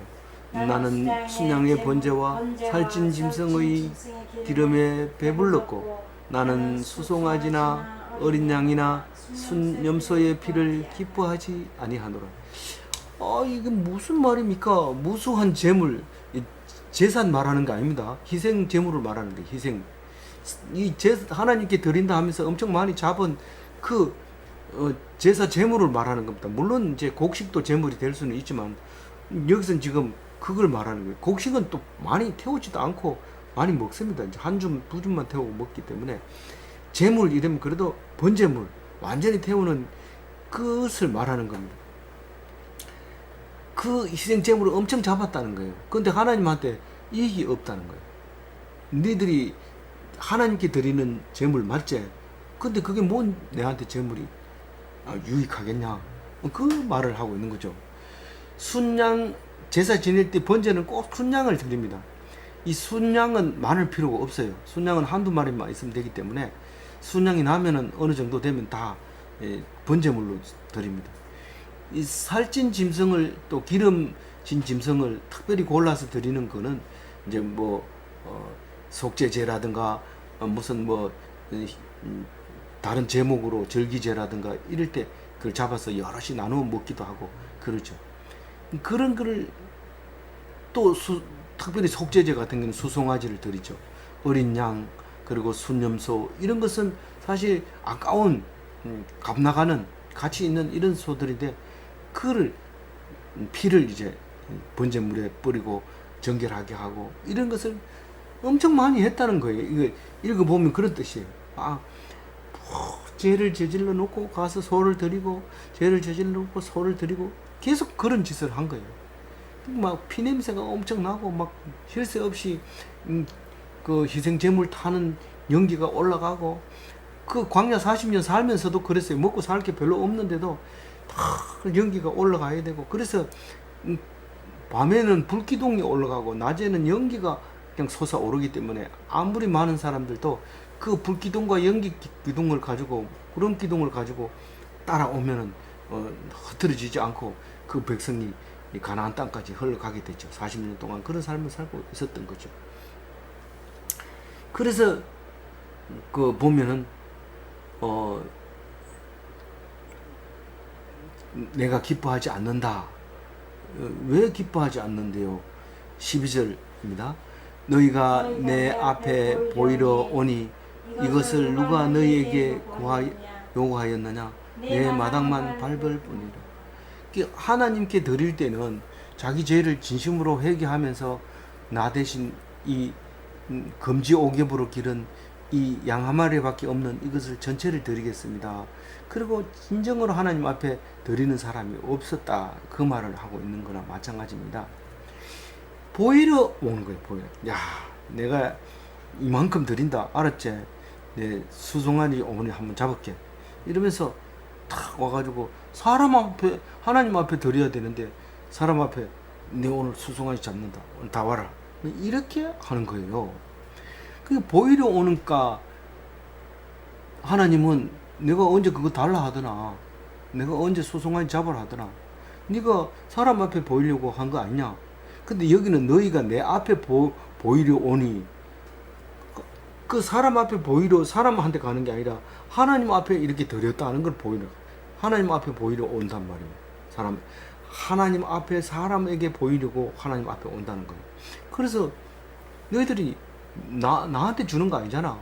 나는 순양의 번제와 살찐 짐승의 기름에 배불렀고 나는 수송아지나 어린 양이나 순염소의 피를 기뻐하지 아니하노라. 이게 무슨 말입니까? 무수한 재물, 제산 말하는 거 아닙니다. 희생 재물을 말하는 거예요. 희생. 하나님께 드린다 하면서 엄청 많이 잡은 그 제사 재물을 말하는 겁니다. 물론 이제 곡식도 재물이 될 수는 있지만 여기서는 지금 그걸 말하는 거예요. 곡식은 또 많이 태우지도 않고 많이 먹습니다. 이제 한 줌, 두 줌만 태우고 먹기 때문에 재물 이러면 그래도 번제물 완전히 태우는 그것을 말하는 겁니다. 그 희생 재물을 엄청 잡았다는 거예요. 그런데 하나님한테 이익이 없다는 거예요. 너희들이 하나님께 드리는 재물 맞지? 근데 그게 뭔 내한테 재물이 유익하겠냐? 그 말을 하고 있는 거죠. 순양 제사 지낼 때 번제는 꼭 순양을 드립니다. 이 순양은 많을 필요가 없어요. 순양은 한두 마리만 있으면 되기 때문에 순양이 나면은 어느 정도 되면 다 번제물로 드립니다. 이 살찐 짐승을 또 기름진 짐승을 특별히 골라서 드리는 거는 이제 뭐 속죄제라든가 무슨 뭐 다른 제목으로 절기제라든가 이럴 때 그걸 잡아서 여럿이 나누어 먹기도 하고 그러죠. 그런 거를 또 특별히 속죄제 같은 경우는 수송아지를 드리죠. 어린 양 그리고 순염소 이런 것은 사실 아까운 값 나가는 가치 있는 이런 소들인데 그를 피를 이제 번제물에 뿌리고 정결하게 하고 이런 것을 엄청 많이 했다는 거예요. 이거 읽어보면 그런 뜻이에요. 죄를 저질러 놓고 가서 소를 드리고 죄를 저질러 놓고 소를 드리고 계속 그런 짓을 한 거예요. 막 피냄새가 엄청 나고 막 쉴 새 없이 그 희생제물 타는 연기가 올라가고 그 광야 40년 살면서도 그랬어요. 먹고 살 게 별로 없는데도 다 연기가 올라가야 되고 그래서 밤에는 불기둥이 올라가고 낮에는 연기가 그냥 솟아오르기 때문에 아무리 많은 사람들도 그 불기둥과 연기 기둥을 가지고 구름 기둥을 가지고 따라오면은 흐트러지지 않고 그 백성이 가나안 땅까지 흘러가게 됐죠. 40년 동안 그런 삶을 살고 있었던 거죠. 그래서 그 보면은 어 내가 기뻐하지 않는다. 왜 기뻐하지 않는데요? 12절입니다. 너희가 내 앞에 보이러 오니 이것을 누가 너희에게 요구하였느냐? 내 마당만 밟을 뿐이라. 하나님께 드릴 때는 자기 죄를 진심으로 회개하면서 나 대신 이 금지 오ገብ으로 기른 이 양 한 마리밖에 없는 이것을 전체를 드리겠습니다. 그리고 진정으로 하나님 앞에 드리는 사람이 없었다. 그 말을 하고 있는 거나 마찬가지입니다. 보이러 오는 거예요. 보이러. 야, 내가 이만큼 드린다. 알았지? 내 수송아지 어머니 한번 잡을게. 이러면서 탁 와가지고 사람 앞에, 하나님 앞에 드려야 되는데 사람 앞에 내 오늘 수송아지 잡는다. 오늘 다 와라. 이렇게 하는 거예요. 그 보이러 오니까 하나님은 내가 언제 그거 달라 하더나, 내가 언제 수송아지 잡으라 하더나, 네가 사람 앞에 보이려고 한 거 아니냐. 근데 여기는 너희가 내 앞에 보이려 오니, 그 사람 앞에 보이려, 사람한테 가는 게 아니라 하나님 앞에 이렇게 드렸다는 걸 보이려, 하나님 앞에 보이려 온단 말이에요. 하나님 앞에 사람에게 보이려고 하나님 앞에 온다는 거예요. 그래서 너희들이 나한테 주는 거 아니잖아.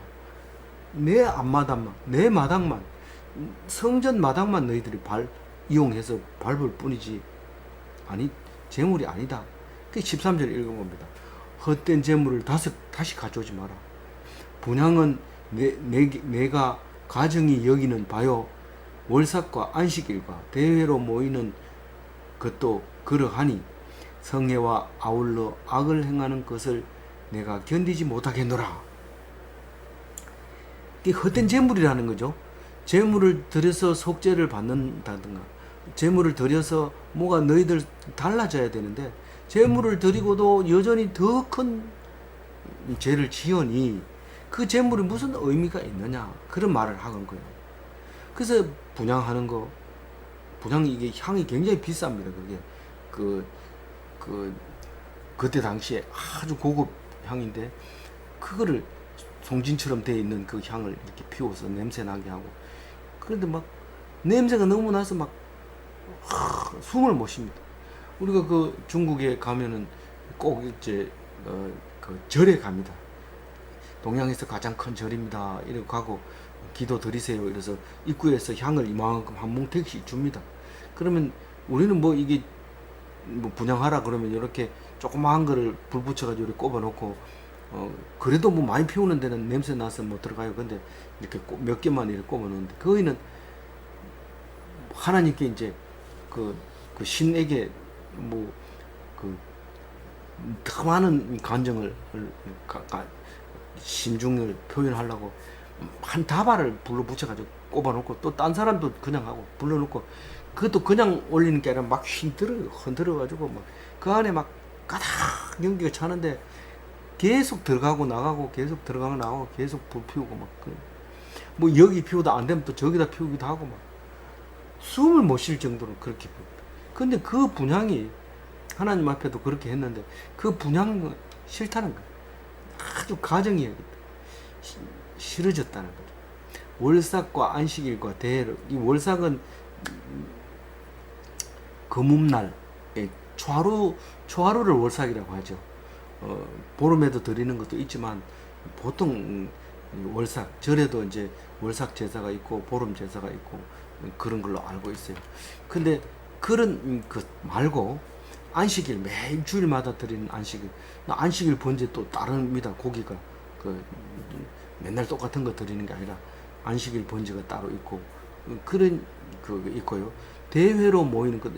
내 앞마당만, 내 마당만, 성전 마당만 너희들이 이용해서 밟을 뿐이지, 아니, 재물이 아니다. 그 13절 읽어봅니다. 헛된 재물을 다시 가져오지 마라. 분향은 내가 가정이 여기는 바요. 월삭과 안식일과 대회로 모이는 것도 그러하니 성회와 아울러 악을 행하는 것을 내가 견디지 못하겠노라. 이게 헛된 재물이라는 거죠. 재물을 들여서 속죄를 받는다든가, 재물을 들여서 뭐가 너희들 달라져야 되는데, 재물을 드리고도 여전히 더 큰 죄를 지으니 그 재물이 무슨 의미가 있느냐, 그런 말을 하는 거예요. 그래서 분향하는 거, 분향이 이게 향이 굉장히 비쌉니다. 그게 그때 당시에 아주 고급 향인데, 그거를 송진처럼 되어 있는 그 향을 이렇게 피워서 냄새 나게 하고, 그런데 막 냄새가 너무 나서 막 숨을 못 쉽니다. 우리가 그 중국에 가면은 꼭 이제 그 절에 갑니다. 동양에서 가장 큰 절입니다. 이렇게 가고 기도 드리세요. 이래서 입구에서 향을 이만큼 한 뭉택씩 줍니다. 그러면 우리는 뭐 이게 뭐 분양하라 그러면 이렇게 조그마한 거를 불 붙여가지고 이렇게 꼽아놓고, 그래도 뭐 많이 피우는 데는 냄새 나서 못 들어가요. 근데 이렇게 몇 개만 이렇게 꼽아놓는데, 거기는 하나님께 이제 그 신에게 뭐 더 많은 감정을, 심중을 표현하려고 한 다발을 불러 붙여가지고 꼽아놓고, 또 딴 사람도 그냥 하고 불러놓고, 그것도 그냥 올리는 게 아니라 막 흔들어가지고 막 그 안에 막 가득 연기가 차는데 계속 들어가고 나가고 계속 들어가고 나가고 계속 불 피우고 막, 뭐 여기 피우다 안 되면 또 저기다 피우기도 하고 막 숨을 못 쉴 정도로 그렇게 피웁니다. 근데 그 분향이 하나님 앞에도 그렇게 했는데 그 분향은 싫다는 거예요. 아주 가정이 싫어졌다는 거죠. 월삭과 안식일과 대회를, 이 월삭은 금음날, 초하루를 월삭이라고 하죠. 보름에도 드리는 것도 있지만 보통 월삭, 절에도 이제 월삭 제사가 있고 보름 제사가 있고 그런 걸로 알고 있어요. 근데 그런 그 말고 안식일, 매일 주일마다 드리는 안식일 번제 또 다릅니다. 고기가 맨날 똑같은 거 드리는 게 아니라 안식일 번제가 따로 있고, 그런 그 있고요. 대회로 모이는 것,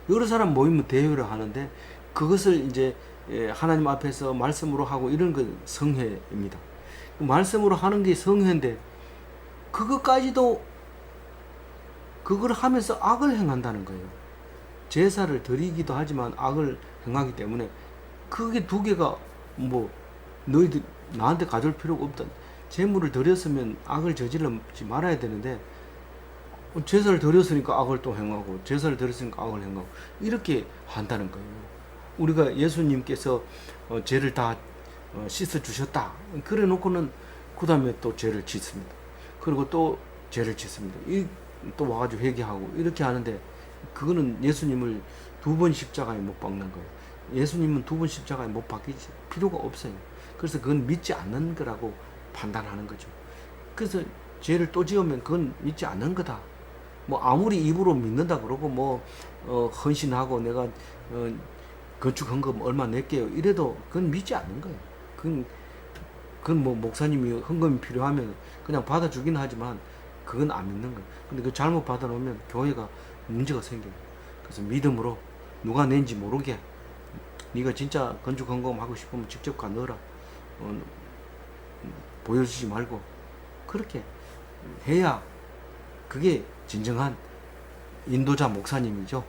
여러 사람 모이면 대회를 하는데, 그것을 이제 하나님 앞에서 말씀으로 하고 이런 건 성회입니다. 말씀으로 하는 게 성회인데, 그것까지도 그걸 하면서 악을 행한다는 거예요. 제사를 드리기도 하지만 악을 행하기 때문에, 그게 두 개가 뭐 너희들 나한테 가져올 필요가 없다. 재물을 드렸으면 악을 저질러지 말아야 되는데, 제사를 드렸으니까 악을 또 행하고, 제사를 드렸으니까 악을 행하고, 이렇게 한다는 거예요. 우리가 예수님께서 죄를 다 씻어 주셨다. 그래 놓고는 그 다음에 또 죄를 짓습니다. 그리고 또 죄를 짓습니다. 또 와가지고 회개하고 이렇게 하는데 그거는 예수님을 2번 십자가에 못 박는 거예요. 예수님은 2번 십자가에 못 박힐 필요가 없어요. 그래서 그건 믿지 않는 거라고 판단하는 거죠. 그래서 죄를 또 지으면 그건 믿지 않는 거다. 뭐 아무리 입으로 믿는다 그러고 뭐 헌신하고 내가 건축 헌금 얼마 낼게요 이래도 그건 믿지 않는 거예요. 그건 뭐 목사님이 헌금이 필요하면 그냥 받아주긴 하지만 그건 안 믿는 거예요. 근데 그 잘못 받아놓으면 교회가 문제가 생겨요. 그래서 믿음으로 누가 낸지 모르게 네가 진짜 건축 헌금 하고 싶으면 직접 가 넣어라. 보여주지 말고 그렇게 해야 그게 진정한 인도자 목사님이죠.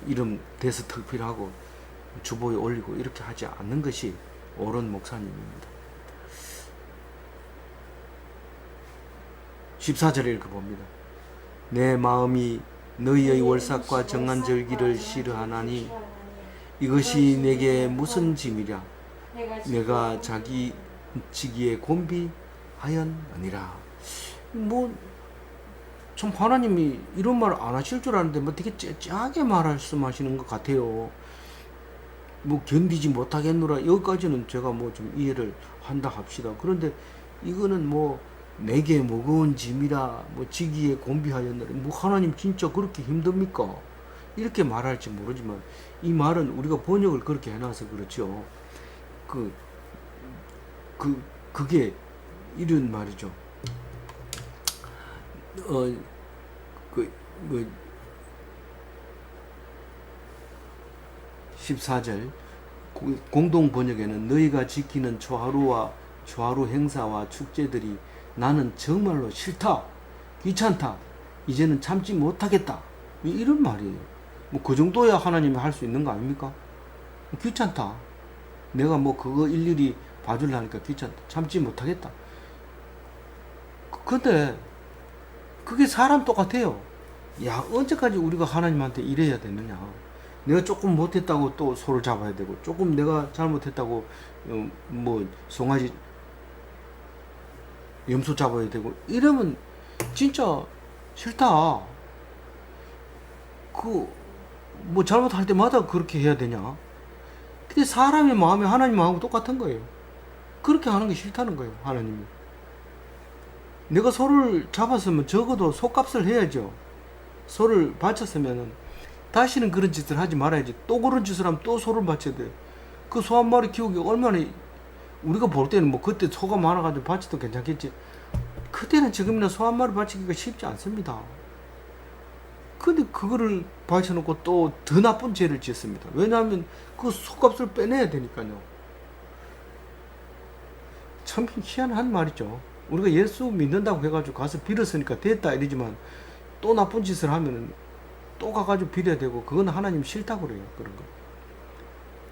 이름 대서 특필하고 주보에 올리고 이렇게 하지 않는 것이 옳은 목사님입니다. 14절에 읽어봅니다. 내 마음이 너희의 월삭과 정한 절기를 싫어하나니 이것이 내게 무슨 짐이랴. 내가 자기 지기에 곤비하였느니라. 뭐 참 하나님이 이런 말 안 하실 줄 아는데 뭐 되게 짜게 말씀하시는 것 같아요. 뭐 견디지 못하겠노라. 여기까지는 제가 뭐 좀 이해를 한다 합시다. 그런데 이거는 뭐 내게 무거운 짐이라 뭐 지기에 곤비하였느라. 뭐 하나님 진짜 그렇게 힘듭니까? 이렇게 말할지 모르지만 이 말은 우리가 번역을 그렇게 해놔서 그렇죠. 그게 이런 말이죠. 14절 공동 번역에는 너희가 지키는 초하루 행사와 축제들이 나는 정말로 싫다, 귀찮다, 이제는 참지 못하겠다, 이런 말이에요. 뭐 그 정도야 하나님이 할 수 있는 거 아닙니까? 귀찮다, 내가 뭐 그거 일일이 봐주려니까 귀찮다, 참지 못하겠다. 근데 그게 사람 똑같아요. 야, 언제까지 우리가 하나님한테 이래야 되느냐. 내가 조금 못했다고 또 소를 잡아야 되고, 조금 내가 잘못했다고 뭐 송아지 염소 잡아야 되고, 이러면 진짜 싫다. 뭐 잘못할 때마다 그렇게 해야 되냐. 근데 사람의 마음이 하나님 마음하고 똑같은 거예요. 그렇게 하는 게 싫다는 거예요, 하나님이. 내가 소를 잡았으면 적어도 소값을 해야죠. 소를 바쳤으면은 다시는 그런 짓을 하지 말아야지. 또 그런 짓을 하면 또 소를 바쳐야 돼. 그 소 한 마리 키우기 얼마나, 우리가 볼 때는 뭐 그때 소가 많아가지고 바쳐도 괜찮겠지. 그때는 지금이나 소 한 마리 바치기가 쉽지 않습니다. 근데 그거를 바쳐놓고 또 더 나쁜 죄를 짓습니다. 왜냐하면 그 소값을 빼내야 되니까요. 참 희한한 말이죠. 우리가 예수 믿는다고 해가지고 가서 빌었으니까 됐다 이러지만 또 나쁜 짓을 하면은 또 가가지고 빌어야 되고, 그건 하나님 싫다고 그래요. 그런 거.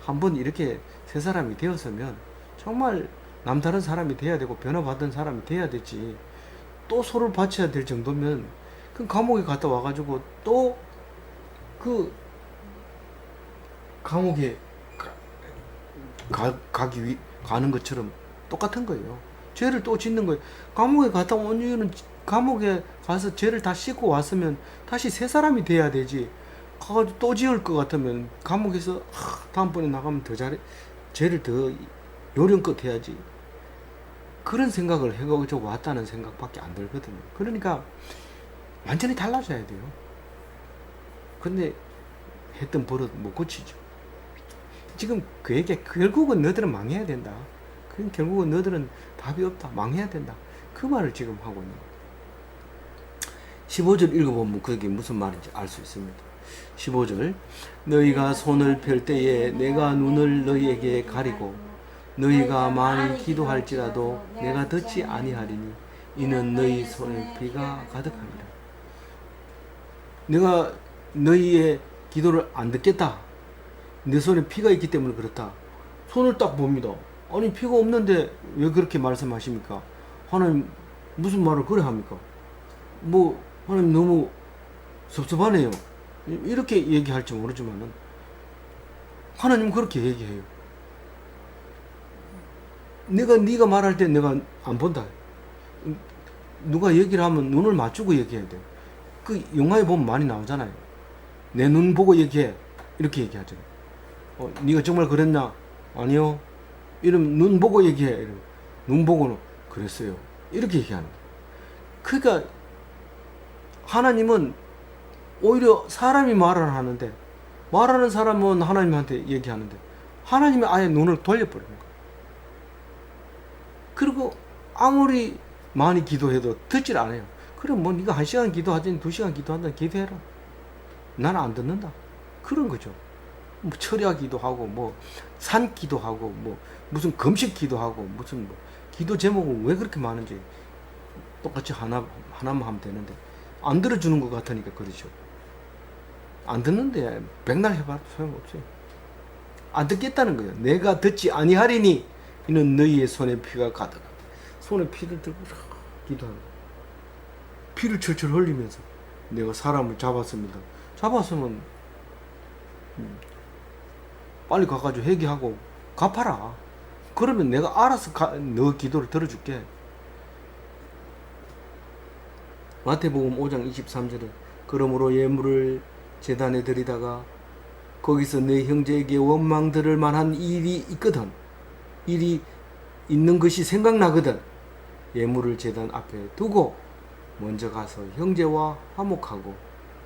한번 이렇게 새 사람이 되었으면 정말 남다른 사람이 돼야 되고 변화받은 사람이 돼야 되지. 또 소를 바쳐야 될 정도면 그 감옥에 갔다 와가지고 또 그 감옥에 가는 것처럼 똑같은 거예요. 죄를 또 짓는 거예요. 감옥에 갔다 온 이유는 감옥에 가서 죄를 다 씻고 왔으면 다시 새 사람이 돼야 되지. 가가지고 또 지을 것 같으면 감옥에서 다음번에 나가면 더 죄를 더 요령껏 해야지. 그런 생각을 해가지고 왔다는 생각밖에 안 들거든요. 그러니까 완전히 달라져야 돼요. 근데 했던 버릇 못 고치죠. 지금 그 얘기, 결국은 너희들은 망해야 된다. 결국은 너희들은 답이 없다. 망해야 된다. 그 말을 지금 하고 있는 거예요. 15절 읽어보면 그게 무슨 말인지 알 수 있습니다. 15절 너희가 손을 펼 때에 내가 눈을 너희에게 가리고 너희가 많이 기도할지라도 내가 듣지 아니하리니 이는 너희 손에 피가 가득함이라. 내가 너희의 기도를 안 듣겠다. 내 손에 피가 있기 때문에 그렇다. 손을 딱 봅니다. 아니 피가 없는데 왜 그렇게 말씀하십니까? 하나님 무슨 말을 그래 합니까? 뭐 하나님 너무 섭섭하네요. 이렇게 얘기할지 모르지만은 하나님 그렇게 얘기해요. 네가 말할 때 내가 안 본다. 누가 얘기를 하면 눈을 맞추고 얘기해야 돼. 그 영화에 보면 많이 나오잖아요. 내 눈 보고 얘기해. 이렇게 얘기하잖아요. 네가 정말 그랬냐? 아니요. 이러면 눈 보고 얘기해. 이러면 눈 보고는 그랬어요. 이렇게 얘기하는 거예요. 그러니까 하나님은 오히려 사람이 말을 하는데 말하는 사람은 하나님한테 얘기하는데 하나님이 아예 눈을 돌려버리는 거예요. 그리고 아무리 많이 기도해도 듣질 않아요. 그럼 뭐 네가 1시간 기도하든 2시간 기도한다 기도해라. 나는 안 듣는다. 그런 거죠. 뭐 철야 기도하고 뭐 산 기도하고 뭐 무슨 금식 기도하고 무슨 뭐 기도 제목은 왜 그렇게 많은지 똑같이 하나만 하면 되는데 안 들어주는 것 같으니까 그렇죠. 안 듣는데 백날 해봐도 소용없어요. 안 듣겠다는 거예요. 내가 듣지 아니하리니 이는 너희의 손에 피가 가득하다. 손에 피를 들고 기도하는 거예요. 피를 철철 흘리면서 내가 사람을 잡았습니다. 잡았으면 빨리 가가지고 회개하고 갚아라. 그러면 내가 알아서 너 기도를 들어줄게. 마태복음 5장 23절에 그러므로 예물을 제단에 드리다가 거기서 내 형제에게 원망 들을 만한 일이 있거든. 일이 있는 것이 생각나거든. 예물을 제단 앞에 두고 먼저 가서 형제와 화목하고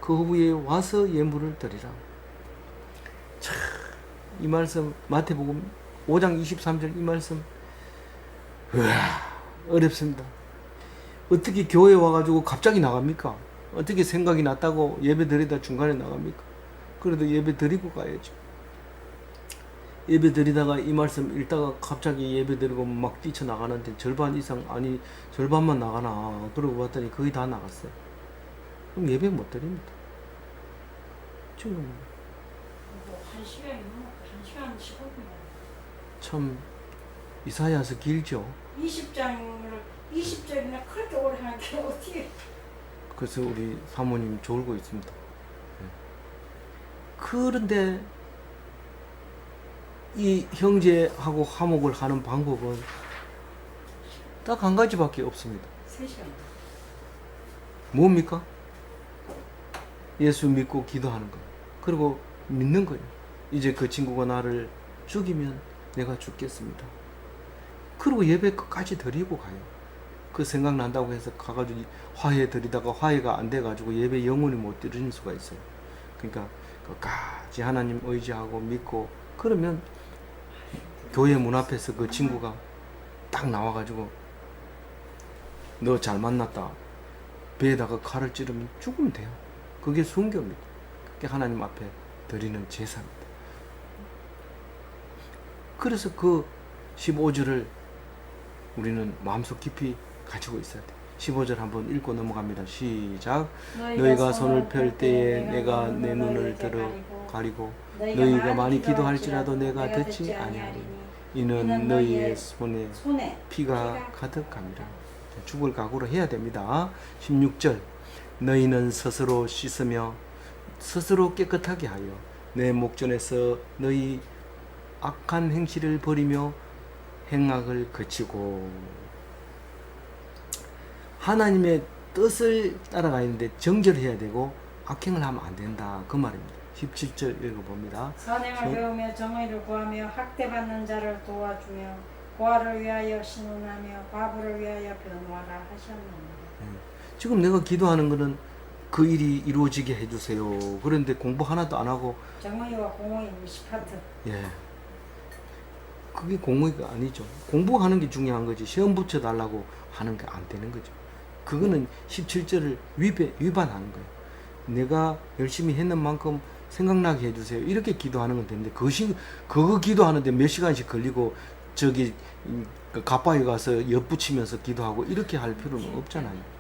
그 후에 와서 예물을 드리라. 참, 이 말씀 마태복음 5장 23절 이 말씀 어렵습니다. 어떻게 교회 와가지고 갑자기 나갑니까? 어떻게 생각이 났다고 예배 드리다 중간에 나갑니까? 그래도 예배 드리고 가야죠. 예배 드리다가 이 말씀 읽다가 갑자기 예배 드리고 막 뛰쳐나가는데 절반 이상 아니 절반만 나가나 그러고 봤더니 거의 다 나갔어요. 그럼 예배 못 드립니다. 지금 한 시간이 넘어. 1시간 15분. 참 이사야서 길죠. 20절이나 그렇게 오래 하는 게 어떻게? 그래서 우리 사모님 졸고 있습니다. 그런데 이 형제하고 화목을 하는 방법은 딱 한 가지밖에 없습니다. 3시간. 뭡니까? 예수 믿고 기도하는 거. 그리고 믿는 거예요. 이제 그 친구가 나를 죽이면 내가 죽겠습니다. 그리고 예배 끝까지 드리고 가요. 그 생각난다고 해서 가가지고 화해 드리다가 화해가 안 돼가지고 예배 영원히 못 드리는 수가 있어요. 그러니까 끝까지 하나님 의지하고 믿고 그러면 교회 문 앞에서 그 친구가 딱 나와가지고 너 잘 만났다. 배에다가 칼을 찌르면 죽으면 돼요. 그게 순교입니다. 그게 하나님 앞에 드리는 제사입니다. 그래서 그 15절을 우리는 마음속 깊이 가지고 있어야 돼. 15절 한번 읽고 넘어갑니다. 시작. 너희가 손을 펼 때에 내가 내 눈을 들어 가리고 너희가 많이 기도할지라도 내가 듣지 아니하리니 이는 너희의 손에 피가 가득함이라. 죽을 각오로 해야 됩니다. 16절. 너희는 스스로 씻으며 스스로 깨끗하게 하여 내 목전에서 너희 악한 행실을 버리며 행악을 그치고. 하나님의 뜻을 따라가야 되는데 정결해야 되고 악행을 하면 안 된다 그 말입니다. 17절 읽어봅니다. 선행을 배우며 정의를 구하며 학대받는 자를 도와주며 고아를 위하여 신원하며 과부를 위하여 변호하라 하셨느니라. 지금 내가 기도하는 거는 그 일이 이루어지게 해주세요. 그런데 공부 하나도 안 하고 정의와 공의 20파트. 예, 그게 공의가 아니죠. 공부하는 게 중요한 거지 시험 붙여달라고 하는 게 안 되는 거죠. 그거는 17절을 위반하는 거예요. 내가 열심히 했는 만큼 생각나게 해주세요. 이렇게 기도하는 건 되는데 그거 기도하는데 몇 시간씩 걸리고 저기 가빠에 가서 엿붙이면서 기도하고 이렇게 할 필요는 없잖아요.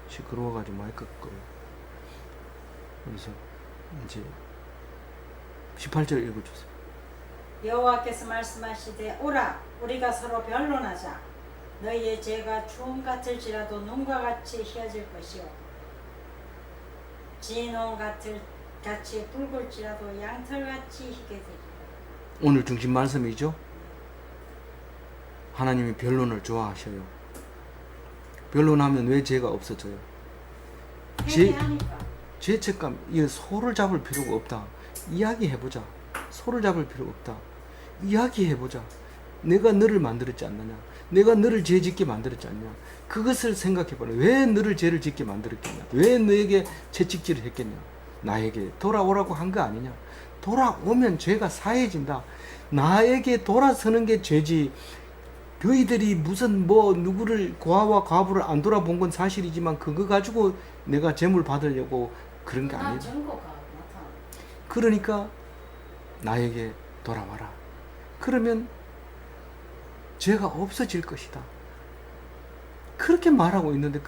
시끄러워가지고 마이크 끄고. 그래서 이제 18절 읽어주세요. 여호와께서 말씀하시되 오라 우리가 서로 변론하자. 너희의 죄가 주홍 같을지라도 눈과 같이 희어질 것이요 진홍 같을 같이 붉을지라도 양털같이 희게 되리라. 오늘 중심 말씀이죠. 하나님이 변론을 좋아하셔요. 변론하면 왜 죄가 없어져요? 회개하니까. 죄책감, 이 소를 잡을 필요가 없다. 이야기해보자. 소를 잡을 필요가 없다. 이야기해보자. 내가 너를 만들었지 않느냐? 내가 너를 죄 짓게 만들었지 않냐? 그것을 생각해보라. 왜 너를 죄를 짓게 만들었겠냐? 왜 너에게 채찍질을 했겠냐? 나에게 돌아오라고 한 거 아니냐? 돌아오면 죄가 사해진다. 나에게 돌아서는 게 죄지. 너희들이 무슨 누구를 고아와 과부를 안 돌아본 건 사실이지만 그거 가지고 내가 재물 받으려고 그런 게 아니다. 증거가 나타나. 그러니까 나에게 돌아와라. 그러면 죄가 없어질 것이다. 그렇게 말하고 있는데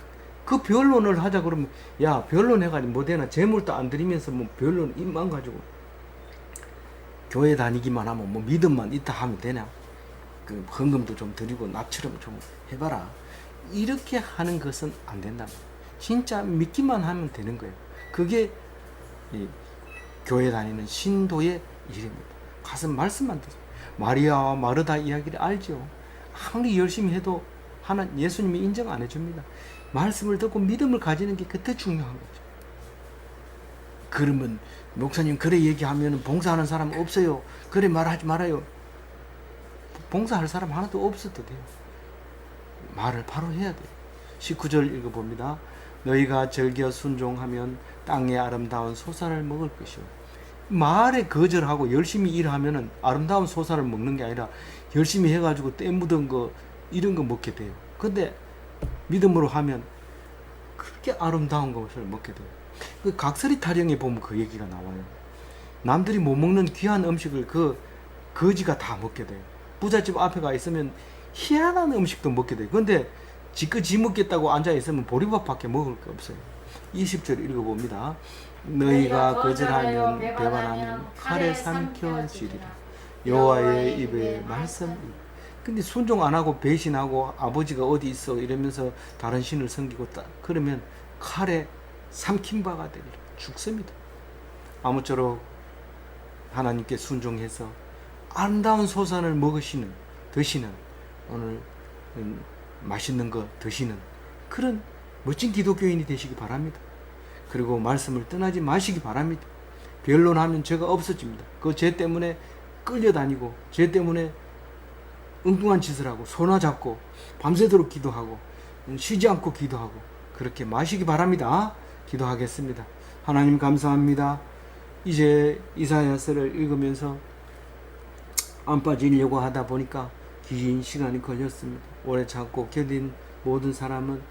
그 변론을 하자 그러면 야 변론해가지고 뭐 되나 재물도 안 드리면서 뭐 변론 입만 가지고 교회 다니기만 하면 뭐 믿음만 있다 하면 되냐? 그 헌금도 좀 드리고 나처럼 좀 해봐라. 이렇게 하는 것은 안 된다. 진짜 믿기만 하면 되는 거예요. 그게 이 교회 다니는 신도의 일입니다. 가서 말씀만 드세요. 마리아와 마르다 이야기를 알죠. 아무리 열심히 해도 예수님이 인정 안 해줍니다. 말씀을 듣고 믿음을 가지는 게 그때 중요한 거죠. 그러면 목사님 그래 얘기하면 봉사하는 사람 없어요. 그래 말하지 말아요. 봉사할 사람 하나도 없어도 돼요. 말을 바로 해야 돼요. 19절 읽어봅니다. 너희가 즐겨 순종하면 땅의 아름다운 소산을 먹을 것이요. 말에 거절하고 열심히 일하면은 아름다운 소산을 먹는 게 아니라 열심히 해가지고 때 묻은 거 이런 거 먹게 돼요. 근데 믿음으로 하면 그렇게 아름다운 것을 먹게 돼요. 그 각설이 타령에 보면 그 얘기가 나와요. 남들이 못 먹는 귀한 음식을 그 거지가 다 먹게 돼요. 부잣집 앞에 가 있으면 희한한 음식도 먹게 돼요. 근데 지껏 지 먹겠다고 앉아 있으면 보리밥밖에 먹을 게 없어요. 20절 읽어봅니다. 너희가 거절하면 배반하면 칼에 삼켜지리라. 여호와의 입에 말씀. 근데 순종 안 하고 배신하고 아버지가 어디 있어 이러면서 다른 신을 섬기고 그러면 칼에 삼킨 바가 되리라. 죽습니다. 아무쪼록 하나님께 순종해서 아름다운 소산을 먹으시는 드시는 오늘 맛있는 거 드시는 그런 멋진 기독교인이 되시기 바랍니다. 그리고 말씀을 떠나지 마시기 바랍니다. 변론하면 죄가 없어집니다. 그 죄 때문에 끌려다니고 죄 때문에 엉뚱한 짓을 하고 손아 잡고 밤새도록 기도하고 쉬지 않고 기도하고 그렇게 마시기 바랍니다. 기도하겠습니다. 하나님 감사합니다. 이제 이사야서를 읽으면서 안 빠지려고 하다 보니까 긴 시간이 걸렸습니다. 오래 참고 견딘 모든 사람은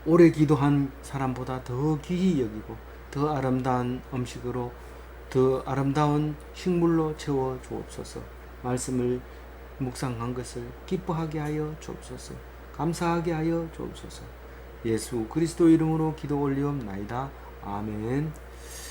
오래 기도한 사람보다 더 귀히 여기고 더 아름다운 음식으로 더 아름다운 식물로 채워 주옵소서. 말씀을 묵상한 것을 기뻐하게 하여 주옵소서. 감사하게 하여 주옵소서. 예수 그리스도 이름으로 기도 올리옵나이다. 아멘.